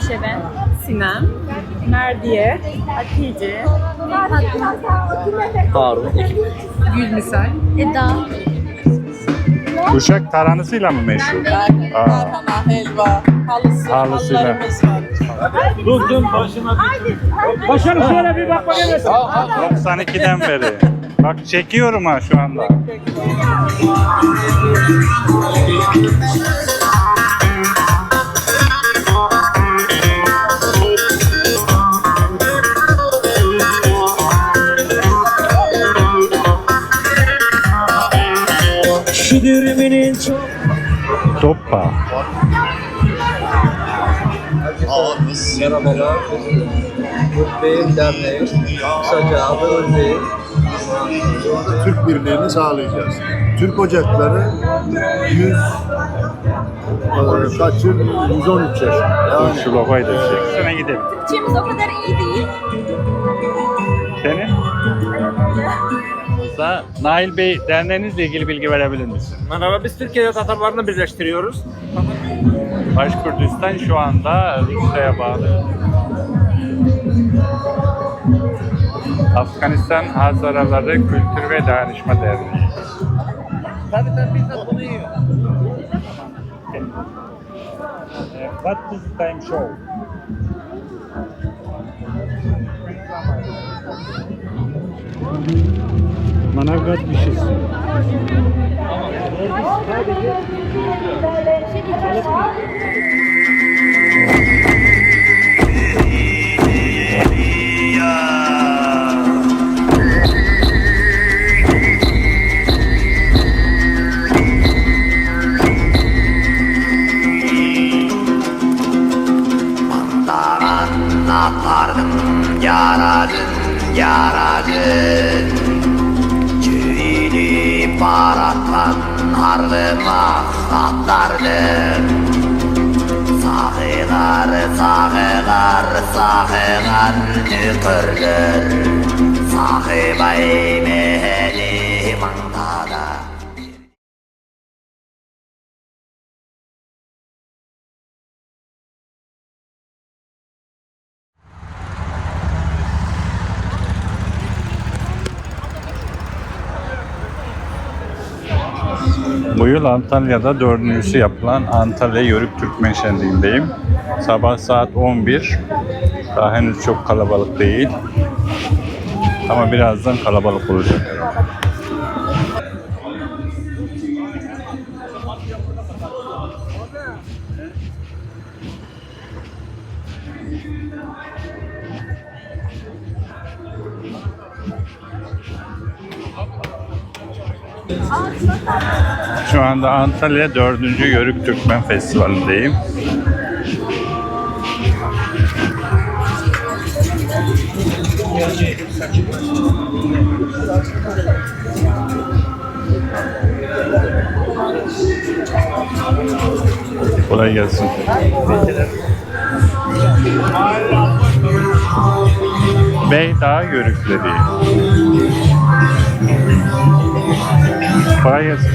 Ayşe ben. Sinem. Merdiye. Hatice. Harun. Gülmisal. Eda. Uşak taranısıyla mı meşhur? Tarhana, helva, halısı, Halısıyla. halılarımız var. Durdum başına. Başarım şöyle bir bak bakayım. 92'den beri. Bak çekiyorum ha şu anda. Şu dürümünün çok. Toppa. Merhabalar. Bey'in Derneği. Kısaca adı Örneği. Türk birliğini sağlayacağız. Türk ocakları 100 kaç yıl? 113 yaşında. Dur şu logoyu da çeksene gidelim. Türkçemiz o kadar iyi değil. Senin? Nail Bey derneğinizle ilgili bilgi verebilir misin? Merhaba, biz Türkiye'de Tatarlarını birleştiriyoruz. Başkurdistan şu anda Rusya'ya bağlı. Afganistan Hazaraları Kültür ve Dayanışma Derneği. Tabii biz de bunu yiyor. What is time show? Manavgat dişisi. Napardım yaradın Cüyili parattan harlıma atlardım Sahılar nükürdür Sahibay meheli mantada Bu yıl Antalya'da dördüncüsü yapılan Antalya Yörük Türkmen Şenliği'ndeyim. Sabah saat 11. Daha henüz çok kalabalık değil. Ama birazdan kalabalık olacak herhalde. Şu anda Antalya 4. Yörük Türkmen Festivali'ndeyim. Kolay gelsin. Beydağ Yörükleri. Kolay gelsin.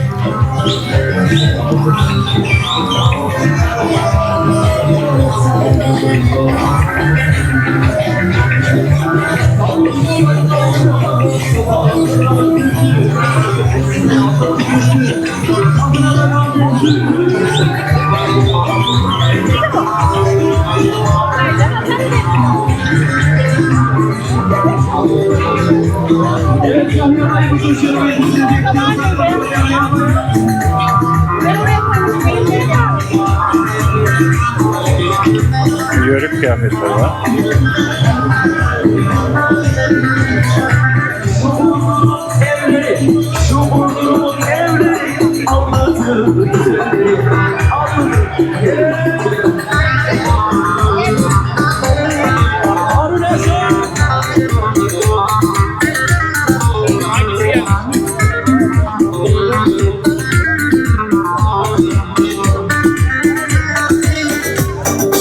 Yörük kıyafetleri var.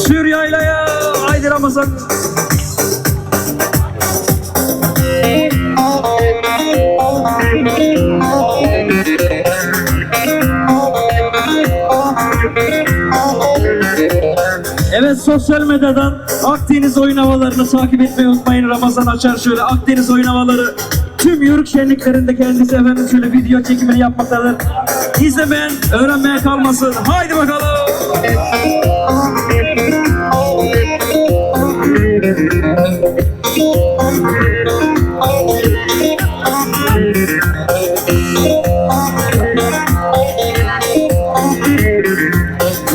Sür yaylaya, haydi Ramazan. Evet, sosyal medyadan Akdeniz oyun havalarını takip etmeyi unutmayın. Ramazan açar şöyle Akdeniz oyun havaları. Tüm yörük şenliklerinde kendisi efendim şöyle video çekimini yapmaktadır. İzlemeyen, öğrenmeye kalmasın. Haydi bakalım.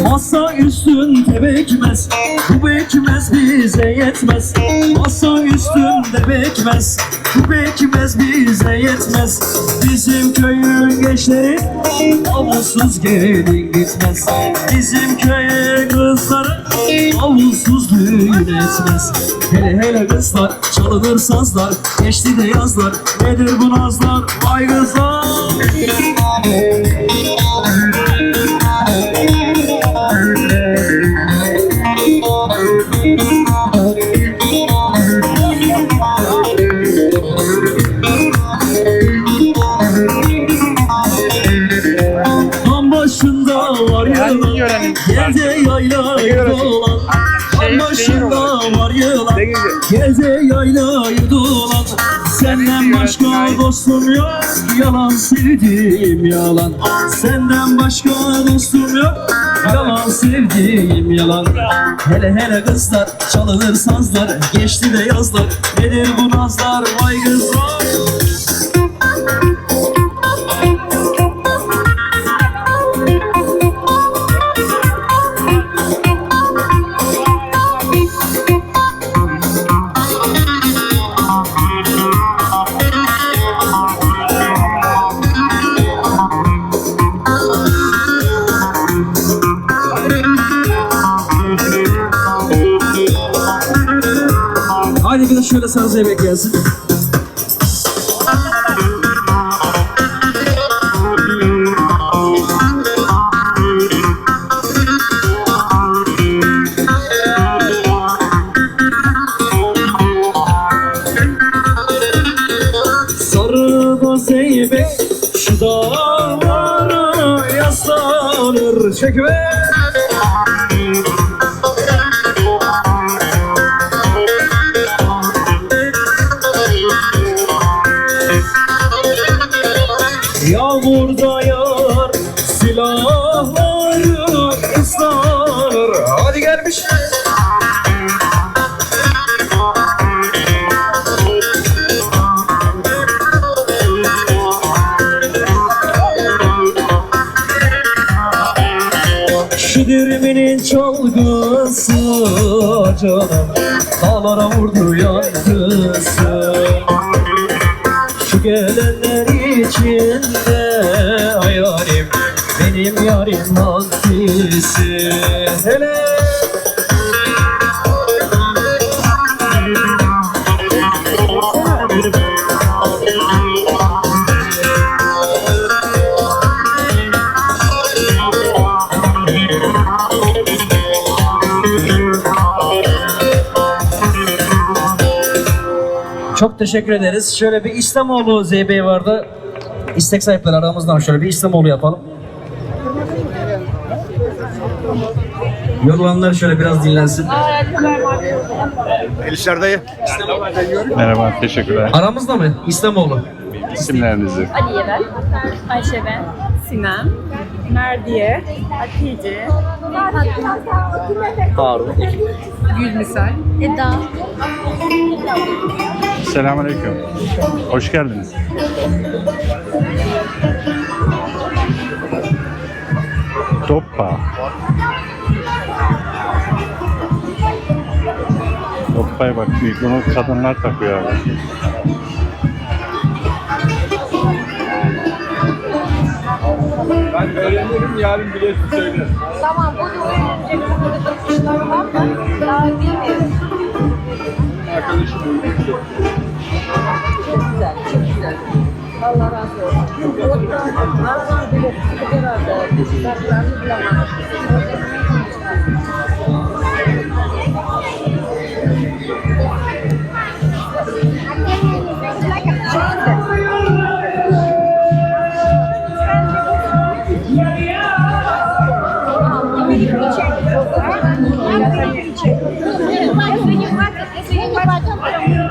Masa üstünde bekmez, bu bekmez bize yetmez. Masa üstünde bekmez, bu bekmez bize yetmez. Bizim köyün gençleri avuçsuz gelin gitmez. Bizim köyün kızları avuçsuz düğün etmez. Hele hele kızlar çalınır sazlar, geçti de yazlar, nedir bu nazlar, vay kızlar. Tam başında var yılan, gece yaylayı dolan. Tam başında var yılan, gece yaylayı dolan. Senden başka dostum yok, yalan sevdiğim yalan. Senden başka dostum yok, yalan sevdiğim yalan. Hele hele kızlar çalınır sazlar, geçti de yazlar, nedir bu nazlar, vay kızlar. Haydi bir de şöyle saz yemek gelsin. Sarı da zeybek şu dağlara yaslanır çekme. Yağmurda yağar, silahları ıslanır. Hadi gelmiş. Şu dirminin çalgısı canım dağlara vurdu yankısı. Şu gelenler içinde ay yarim, benim yarim hangisi? Hele çok teşekkür ederiz. Şöyle bir İslamoğlu ZB vardı. İstek sahipleri aramızdan şöyle bir İslamoğlu yapalım. Yorulanlar şöyle biraz dinlensin. Elişler dayı. Merhaba, teşekkürler. Aramızda mı? İslamoğlu. İsimlerinizi. Aliye ben, Ayşe ben, Sinem, Merdiye, Hatice, Harun. Gülmisal, Eda. Selamünaleyküm. Hoş geldiniz. Toppa. Toppa'ya bak, bunu kadınlar takıyor abi. Ben öğrenirim, yarın bileti söylerim. Tamam, bu da öğrenecek var da daha bilmiyorum. Arkadaşım uyuyor. Çok güzel, çok güzel. Allah razı olsun. Arkadan bile herhalde şartlarını bulamam.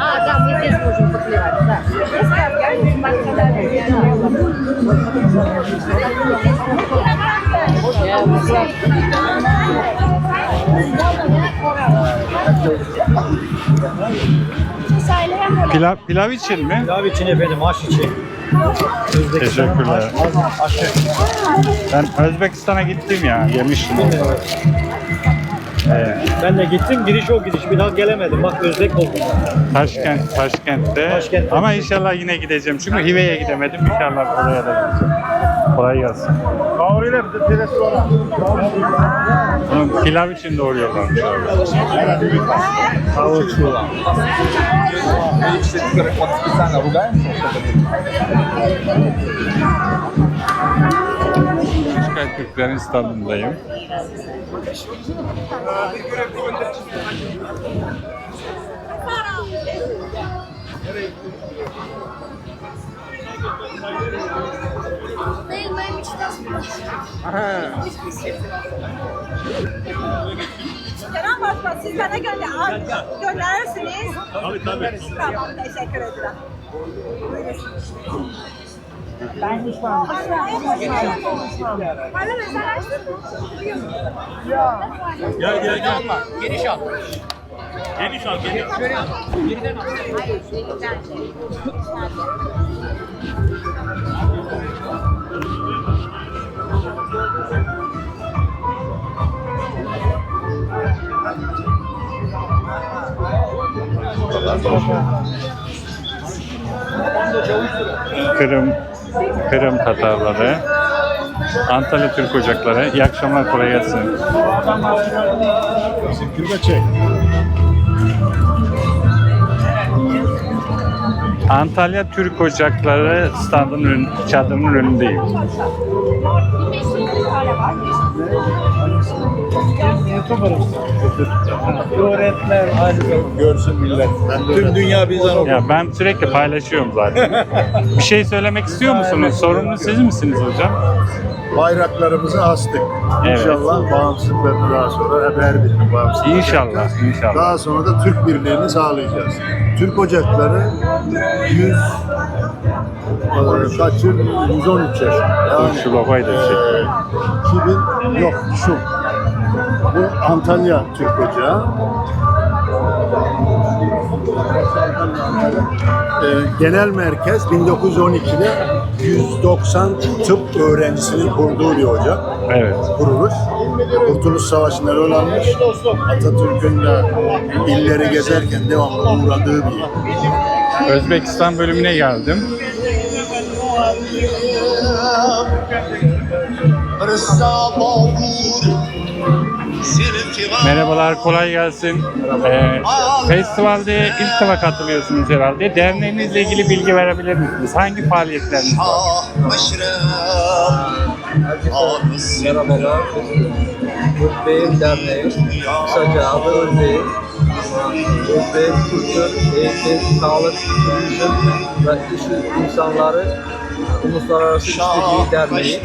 А, да, мы здесь можем поклевать, да. Pilav için mi? Pilav için efendim, aş için. Teşekkürler. Ben Özbekistan'a gittim ya, yemiştim. Ben de gittim, gidiş o gidiş. Bir daha gelemedim. Bak Özbek oldum. Taşkent'te. Taşkent'te. Ama inşallah yine gideceğim. Çünkü Hive'ye gidemedim. İnşallah oraya da gideceğim. Kolay gelsin. Bunu pilav için doğruyorlarmış. Havuçlu. Başka Türklerin stadındayım. Kerem Başkan, siz bana gönderirsiniz. Tabii tabii. Tamam, teşekkür ederim. Gel. Geniş al. Geniş al. Kırım Tatarları, Antalya Türk Ocakları. İyi akşamlar, kolay gelsin. Antalya Türk Ocakları standının çadırının önündeyim. Öğretmen görsün millet. Tüm dünya bizden olur. Ya ben sürekli paylaşıyorum zaten. Bir şey söylemek istiyor musunuz? Sorumlu siz misiniz hocam? Bayraklarımızı astık. Evet. İnşallah bağımsızlıklarını daha sonra haber bittik. İnşallah, inşallah. Daha sonra da Türk birliğini sağlayacağız. Türk ocakları 113 yaşında. Yani, Şu babayı da çek. 2000 yok şu. Bu Antalya Türk Ocağı. Genel merkez 1912'de 190 tıp öğrencisinin kurduğu bir ocak. Evet. Kuruluş. Kurtuluş Savaşı'nda rol almış. Atatürk'ün de illeri gezerken devamlı uğradığı bir yer. Özbekistan bölümüne geldim. Merhabalar, kolay gelsin. Festivalde ilk defa katılıyorsunuz herhalde. Derneğinizle ilgili bilgi verebilir misiniz? Hangi faaliyetleriniz var? Merhabalar. Özbek Derneği. Kısaca adı Özbek. Özbek Kültür, Eğitim, Sağlık, Turizm ve İş İnsanları Uluslararası İşbirliği Derneği.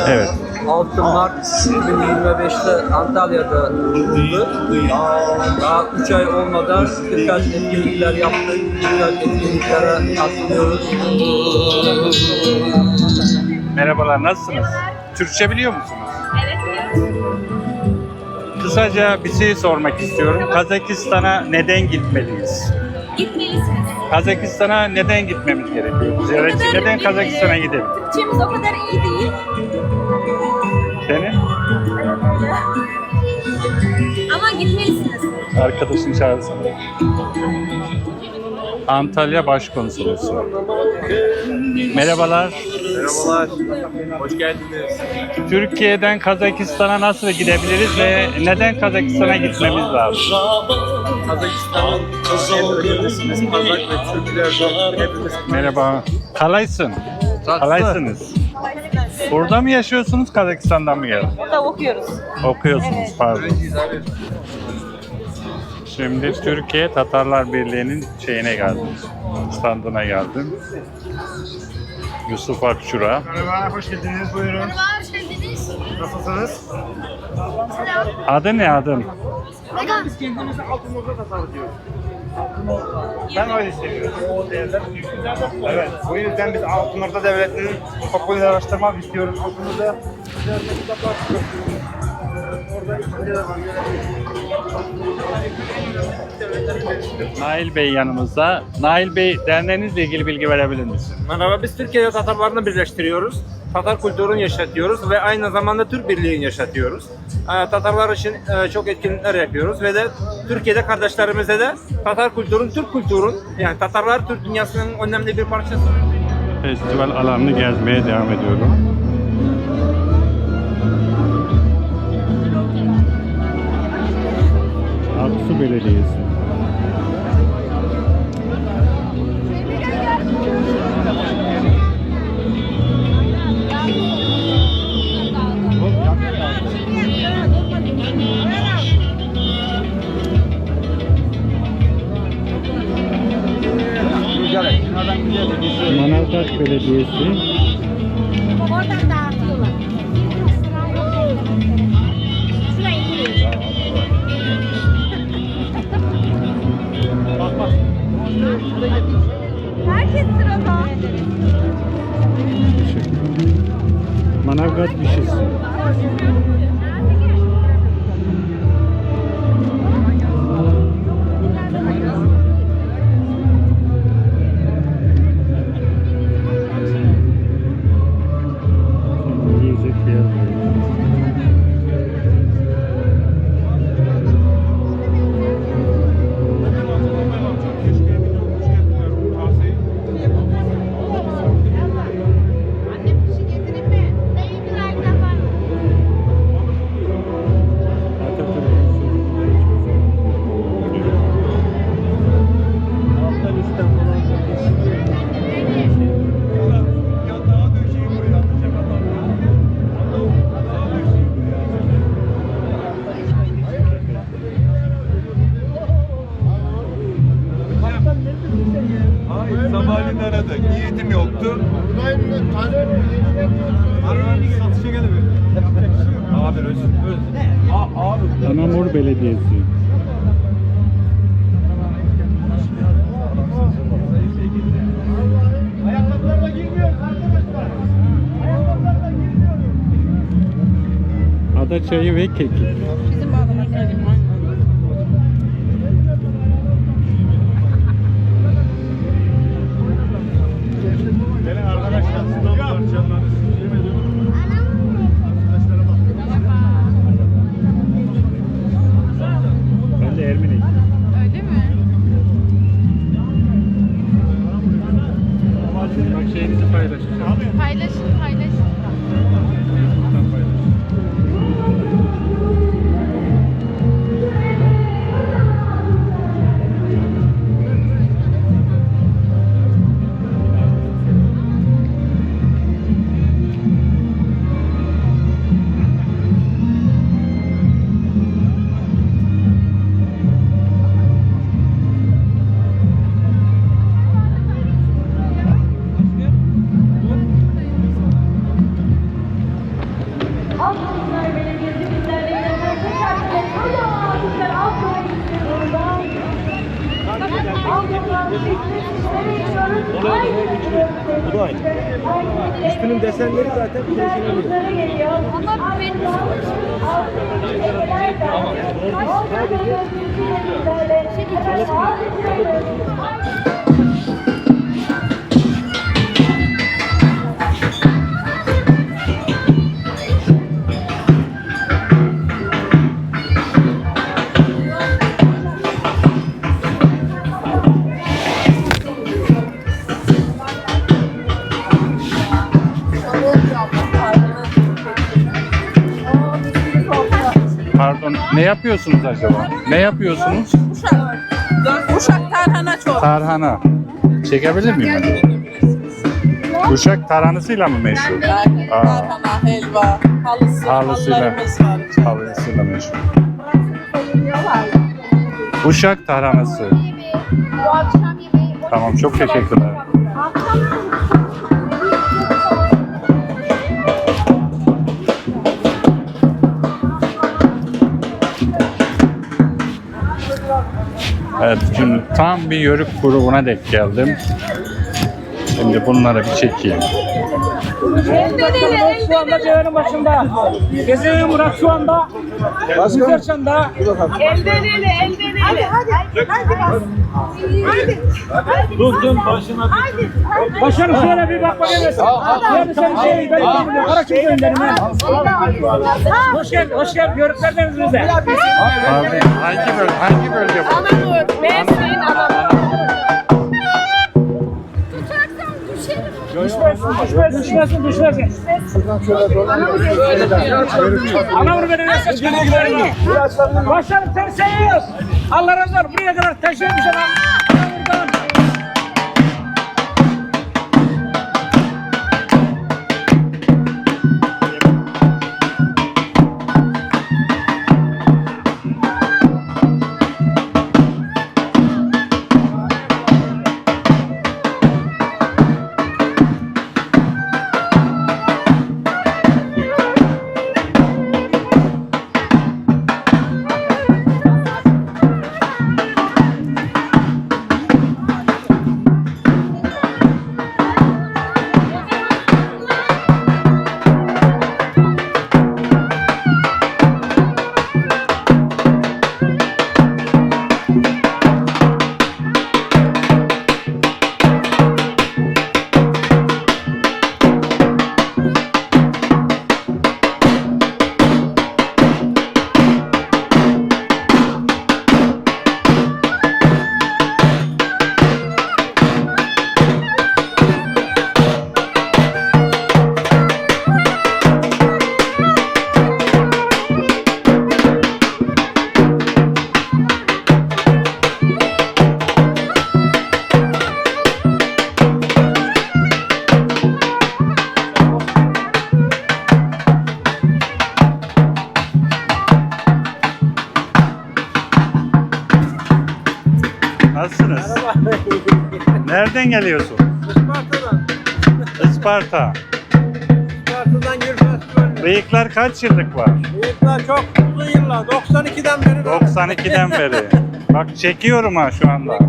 Evet. 6 Mart 2025'te Antalya'da kuruldu. Daha 3 ay olmadan birkaç etkinlikler yaptık. Birkaç etkinliklere katılıyoruz. Merhabalar, nasılsınız? Türkçe biliyor musunuz? Evet. Kısaca bir şey sormak istiyorum. Kazakistan'a neden gitmeliyiz? Gitmelisiniz. Kazakistan'a neden gitmemiz gerekiyor? Ziyaretçi neden Kazakistan'a gidelim? Türkçemiz o kadar iyi değil. Seni? Ama gitmelisiniz. Arkadaşını çağırsana. Antalya Başkonsolosu. Merhabalar. Merhabalar, hoş geldiniz. Türkiye'den Kazakistan'a nasıl gidebiliriz ve neden Kazakistan'a gitmemiz lazım? Kazakistan'ın en önemlisiniz. Kazak ve Türkler hepimiz. Merhaba. Kalaysın. Kalaysınız. Burada mı yaşıyorsunuz, Kazakistan'dan mı geldiniz? Burada okuyoruz. Okuyorsunuz, pardon. Şimdi Türkiye Tatarlar Birliği'nin şeyine geldim. Standına geldim. Yusuf Akçura. Merhaba, hoş geldiniz. Buyurun. Merhaba, hoş geldiniz. Nasılsınız? Adı ne adın? Ben öyle seviyorum. O değerler büyük. Evet. Bu yüzden biz Altınordu Devleti'nin popüler araştırmak istiyoruz. Altınurda Nail Bey yanımızda. Nail Bey, derneğinizle ilgili bilgi verebilir misiniz? Merhaba, biz Türkiye'de Tatarlarını birleştiriyoruz. Tatar kültürünü yaşatıyoruz ve aynı zamanda Türk birliğini yaşatıyoruz. Tatarlar için çok etkinlikler yapıyoruz ve de Türkiye'de kardeşlerimize de Tatar kültürün, Türk kültürün, yani Tatarlar Türk dünyasının önemli bir parçası. Festival alanını gezmeye devam ediyorum. Aksu Belediyesi. Manavgat Belediyesi. Oradan dağıtıyorlar. Şuraya indiriyor. Herkes sırada. Manavgat Bişisi. Yiyecek bir yer var. Annem bir şey getireyim mi? Neyi güzel var? sabahleyin aradı. Niyetim yoktu. Satışa gelemiyor. Abi özür. Abi. Anamur Belediyesi. Ayakkabılarla girmiyoruz arkadaşlar. Ayakkabılarla girmiyoruz. Ada çayı ve kekik. Bizim bağlamak lazım. Gelin arkadaşlar. Sınav parçalarını yemin ediyorum. Arkadaşlara bak. Ben de Ermeni. Öyle mi? Bak şeyinizi paylaşın. Paylaşın, paylaşın. Altınlar Belediyesi bizlerle tekrar kocaman alkışlar Altın'a gitti buradan. Altınlar Bu da aynı. Üstünün desenleri zaten projenin geliyor. Ama benim Pardon, ne yapıyorsunuz acaba? Ne yapıyorsunuz? Uşak tarhana çok. Tarhana. Çekebilir miyim ben? Uşak tarhanasıyla mı meşhur? Tarhana, helva, halısı, Halısıyla. halılarımız var. Halısıyla meşhur. Uşak tarhanası. bu akşam yemeği Tamam, çok teşekkürler. Evet, şimdi tam bir yörük grubuna denk geldim. Şimdi bunları bir çekeyim. Şu anda devrenin başında. Geziyor Murat şu anda. Başkanım. Elden ele, elden ele. Hadi. Tutun başına. Başkanım şöyle bir bak bakayım. Yani sen ben Karaçay gönderim. Hoş geldin. Yörüklerden bize. Abi hangi bölge bu? Anamur, Mersin, Anamur. Düşmesin. Anamur Belediyesi çıkarıyor. Başkanım seni seviyoruz. Allah razı olsun. Buraya kadar taşıyormuş Anamur'dan. Nasılsınız? Nereden geliyorsun? Isparta'dan. Isparta. Isparta'dan Gül Festivali. Bıyıklar kaç yıllık var? Bıyıklar çok uzun yıllar. 92'den beri. 92'den beri. Bak çekiyorum ha şu anda.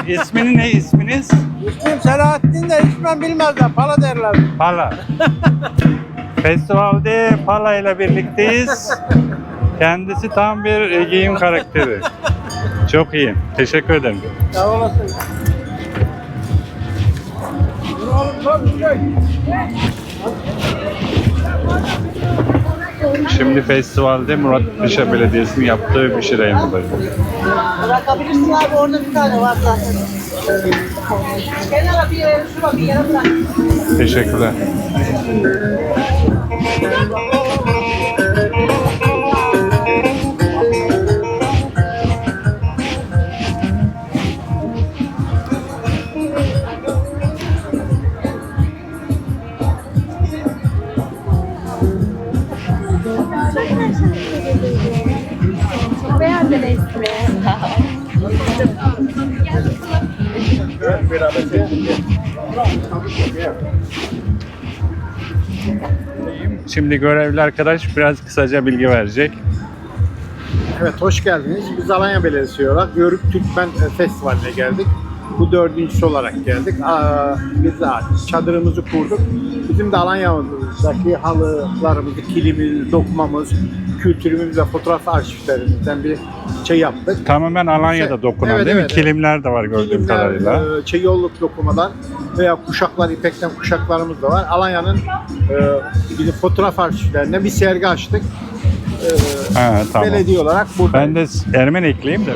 İsmini ne isminiz? İsmim Selahattin de ismen bilmezler. Pala derler. Pala. Festivalde Pala ile birlikteyiz. Kendisi tam bir giyim karakteri. Çok iyi. Teşekkür ederim. Sağ olasın. Şimdi festivalde Muratpaşa Belediyesi'nin yaptığı bir şey buradayım. Bırakabilirsin abi, orada bir tane var zaten. Kenara bir yere bırak. Teşekkürler. Beğendin ismi. Şimdi görevli arkadaş biraz kısaca bilgi verecek. Evet, hoş geldiniz. Biz Alanya Belediyesi olarak Yörük Türkmen Festivali'ne geldik. Bu dördüncüsü olarak geldik. Biz çadırımızı kurduk. Bizim de Alanya'daki halılarımızı, kilimiz, dokmamız, kültürümüz ve fotoğraf arşivlerimizden bir şey yaptık. Tamamen Alanya'da dokunan Evet, değil mi? evet. Kilimler de var gördüğüm Kilimler, kadarıyla. yolluk dokumalar veya kuşaklar, ipekten kuşaklarımız da var. Alanya'nın bizim fotoğraf arşivlerinden bir sergi açtık. Ha, tamam. Belediye olarak burada. Ben de Ermenikliyim de.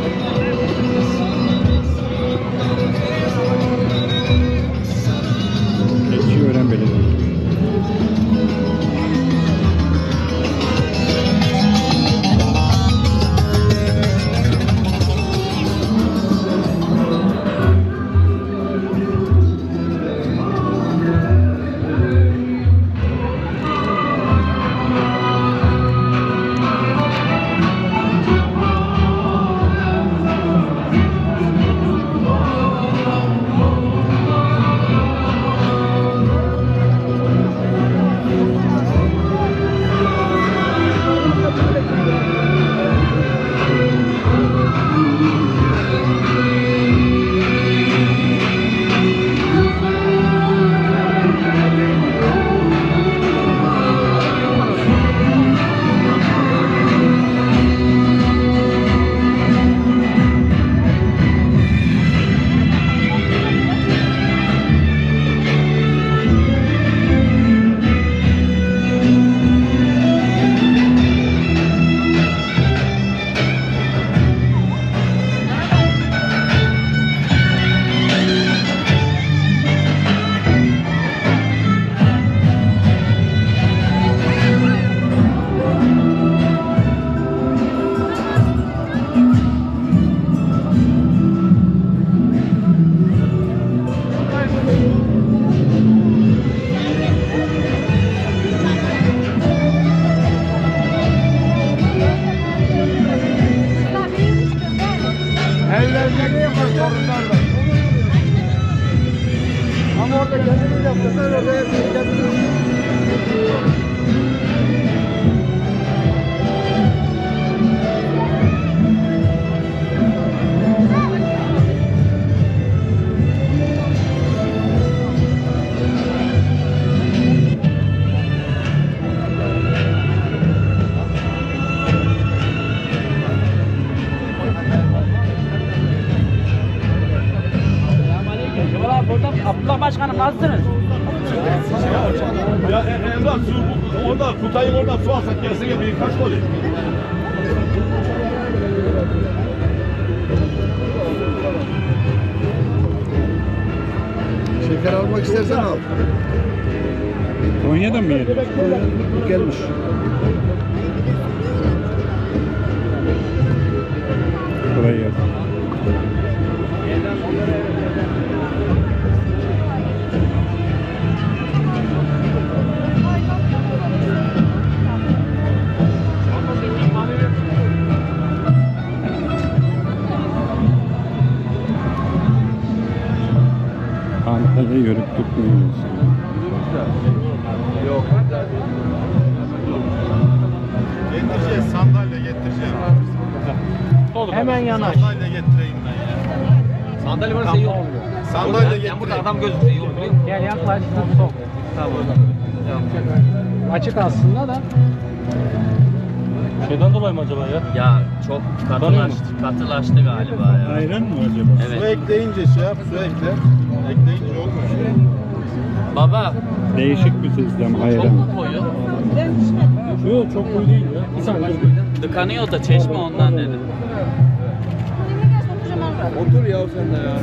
Keçiören Belediyesi. Ama orada kendimiz yaptık. Orada her şeyi kendimiz. Abdullah Başkanım nasılsınız? Ya Emrah su orada Kutay'ın oradan su alsak gelse gel birkaç gol. Şeker almak istersen al. Konya'da mı yedin? Gelmiş. Kolay gelsin. Antalya Yörük Türk Menüsü. Getireceğiz, sandalye getireceğim. Hemen yanaş. Sandalye getireyim ben ya. Sandalye varsa iyi olur. Sandalye getireyim. Burada adam gözüküyor iyi olur. Gel yaklaş, sok. Tamam. Açık aslında da. Şeyden dolayı mı acaba ya? Ya çok katılaştı galiba ya. Ayran mı acaba? Su ekleyince şey yap, su ekle. Ekleyince olmuyor. Baba Değişik bir sistem çok ayran. mu koyu? Yok çok koyu değil ya. Tıkanıyor da çeşme ondan dedi. Otur ya sen de ya.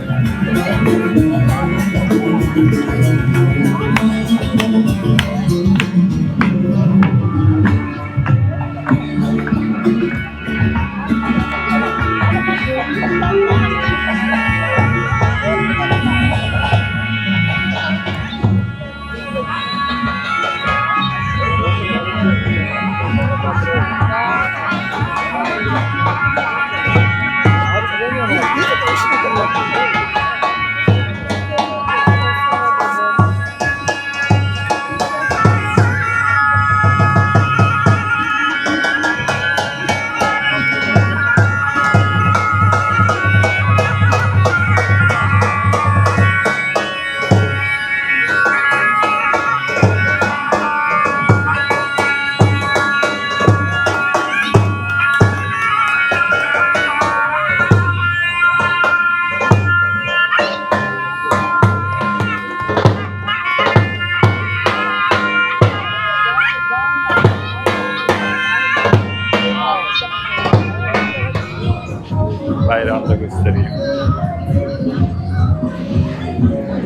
Bayrağını da göstereyim.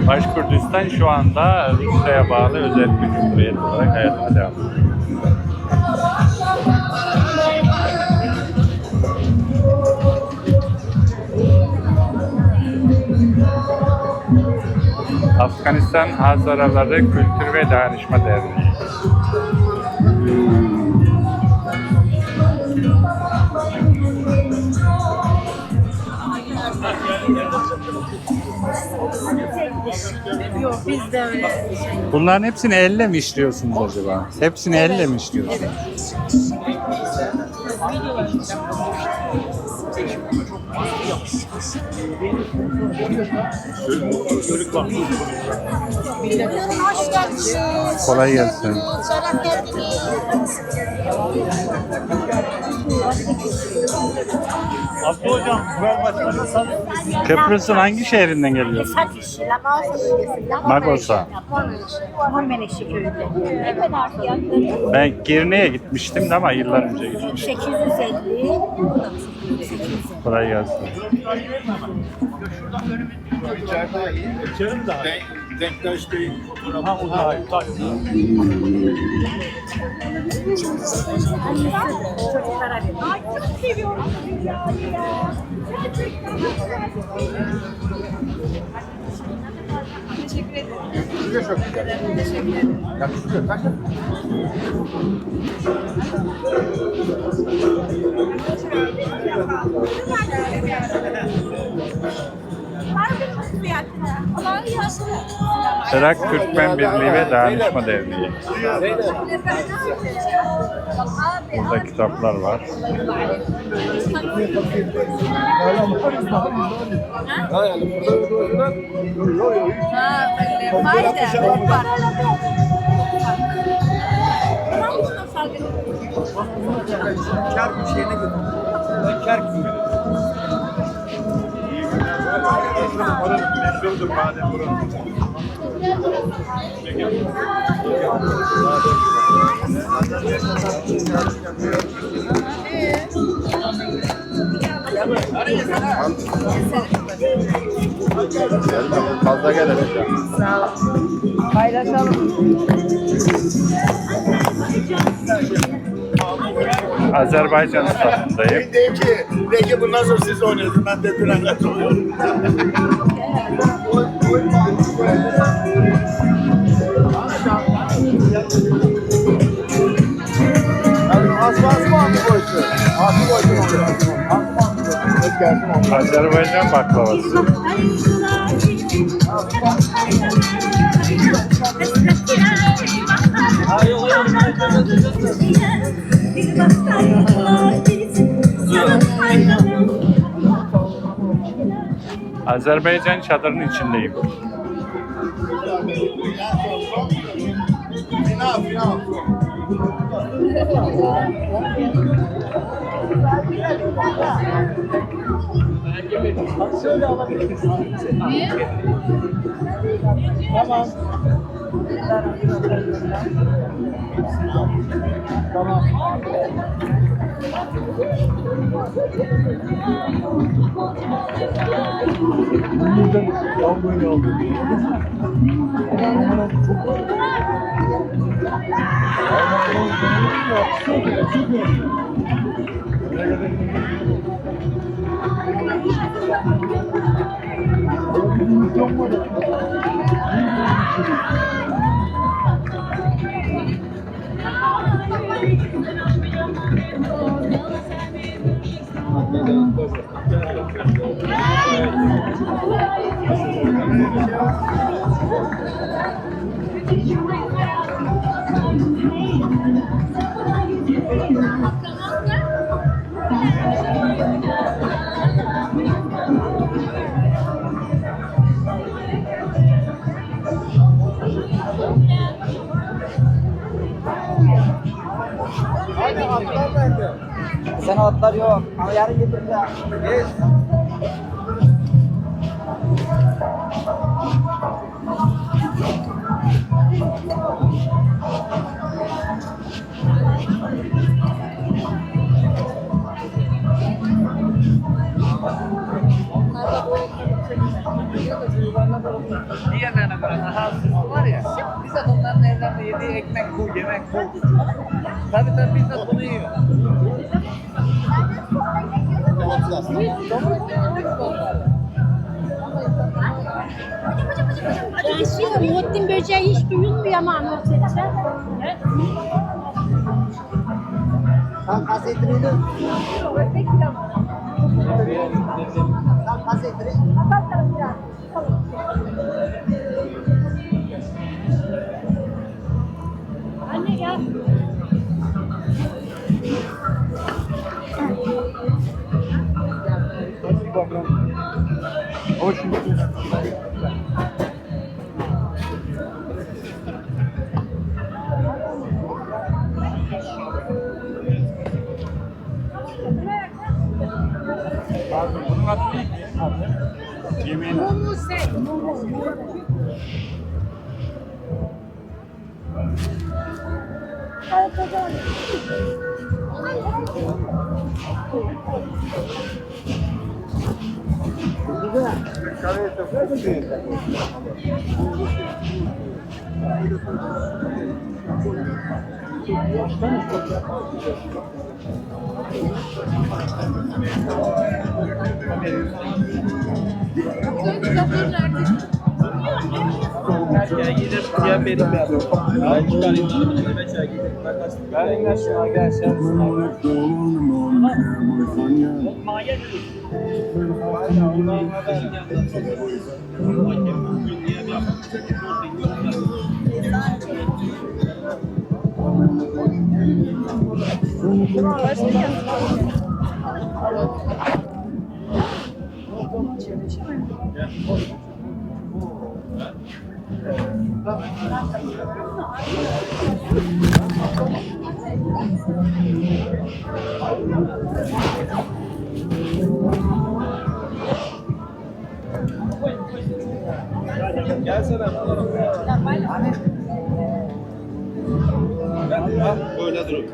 Başkurdistan şu anda Rusya'ya bağlı özel bir cumhuriyet olarak hayatına devam ediyor. Afganistan Hazaraları Kültür ve Dayanışma Derneği. Yok biz de öyle Bunların hepsini elle mi işliyorsunuz acaba? Hepsini elle mi işliyorsunuz? Hoş geldiniz. Kolay gelsin. Şeref geldiniz. Abdü hocam, güven başkanı. Kıbrıs'ın hangi şehrinden geliyorsun? Satışı, Lagos, Magosa. Menekşe köyünde. Ne kadar fiyatları? Ben Girne'ye gitmiştim de ama yıllar önce gitmiştim. 850. Kolay gelsin. İçerim de. Denktaş Bey'in Ha o da hayır. Çocuklara verin. Ay çok seviyorum sizi ya. Teşekkür ederim. Size çok güzel. Teşekkür ederim. Yakışıyor. Kaç? Serak Türkmen Birliği ve Dayanışma Derneği. Burada kitaplar var. Fazla gelelim. Sağ ol. Paylaşalım. Azerbaycan safındayım. Diyeyim ki, belki bundan sonra siz oynayın. Ben de Bülent'le oluyorum. Azerbaycan baklavası. Azerbaycan çadırının içindeyim. Sen atlar yok. Ama yarın getireceğim. Yes. Diğerlerine göre daha az var ya. Bizzat onların evlerinde yediği ekmek bu, yemek bu. Tabii bizzat bunu yiyor. Muhittin böceği hiç duyulmuyor ama anlatacak. Sen kasetini de. Sen kasetini. Anne ya. Bunun adı ne? Yemeğin adı. Böyle durun.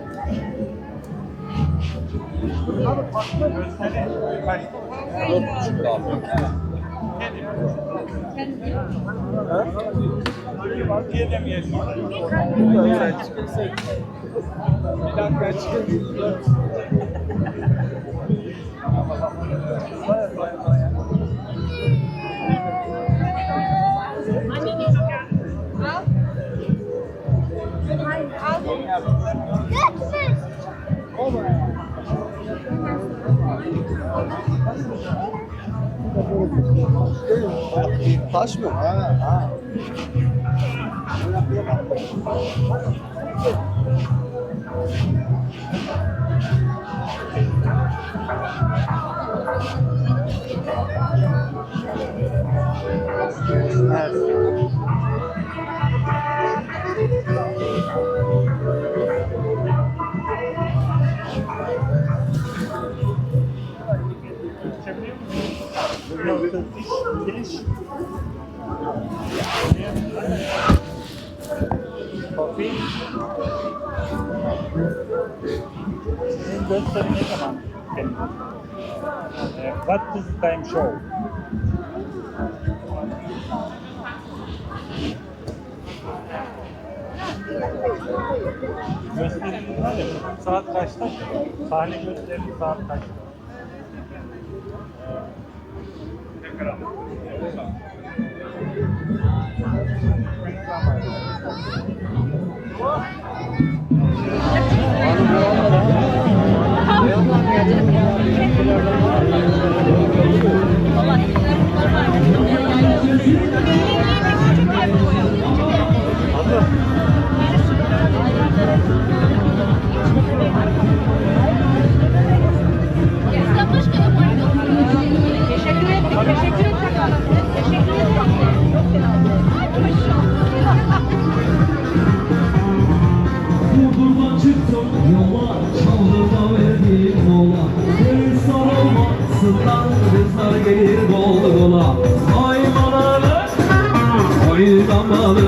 Taş mı? Ha. What is the time show? Gösterim var ya, saat kaçta? Sahne gösterimi saat kaçta? Teşekkür ettik. Teşekkür ettik. Teşekkür Buradan çıktım yola, çaldırma verdim mola. Deniz sarılmasından kızlar gelir bol gola. Ay manalı, ay damalı,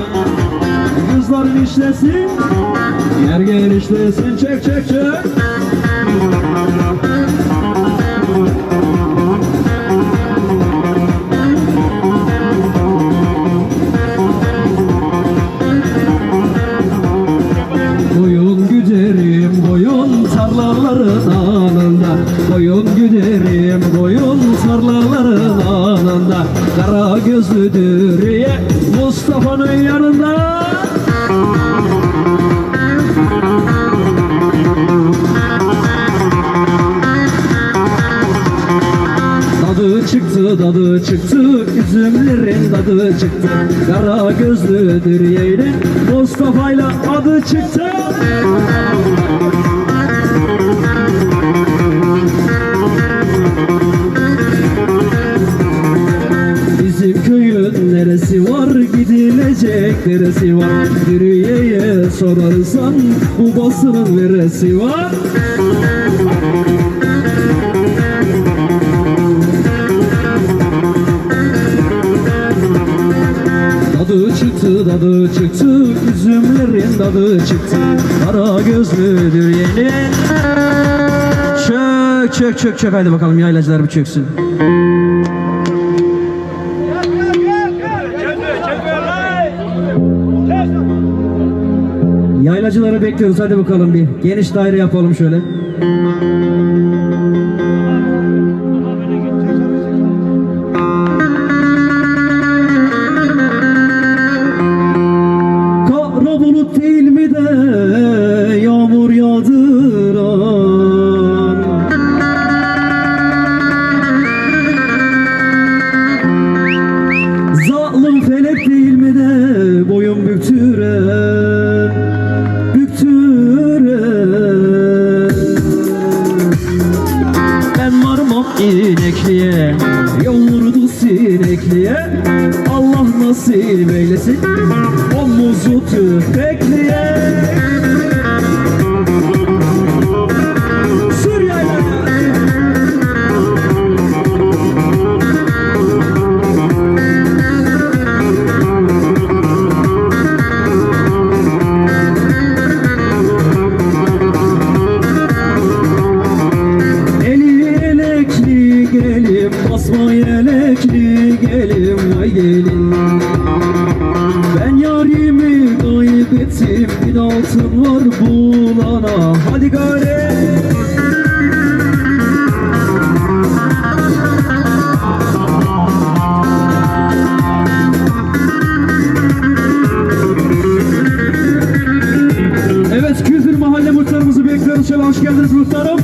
kızlar işlesin, yer genişlesin, çek çek çek. Koyun güderim, koyun tarlaların anında. Koyun güderim, koyun tarlaların anında. Kara gözlü Dürüye Mustafa'nın yanında. Dadı çıktı, üzümlerin dadı çıktı. Kara gözlü Dürüye'nin Mustafa'yla adı çıktı. Bizim köyün neresi var, gidilecek neresi var? Dürüye'ye sorarsan babasının neresi var? Dadı çıktı, üzümlerin dadı çıktı. Kara gözlü Dürüye'nin. Çök çök çök çök, haydi bakalım yaylacılar bir çöksün. Yaylacıları bekliyoruz, hadi bakalım bir geniş daire yapalım şöyle. Kara bulut değil mi de yağmur yağdıran, zalim felek değil inekliye, yoğurdu sinekliye. Allah nasip eylesin omuzu tüfekliye. Sür yaylalar. Gelim, basma yelekli gelim, vay gelin. Ben yarimi kaybettim, bir altın var bulana. Hadi gayret. Evet, Küzdür mahalle muhtarımızı bekliyoruz. Şöyle hoş geldiniz muhtarım.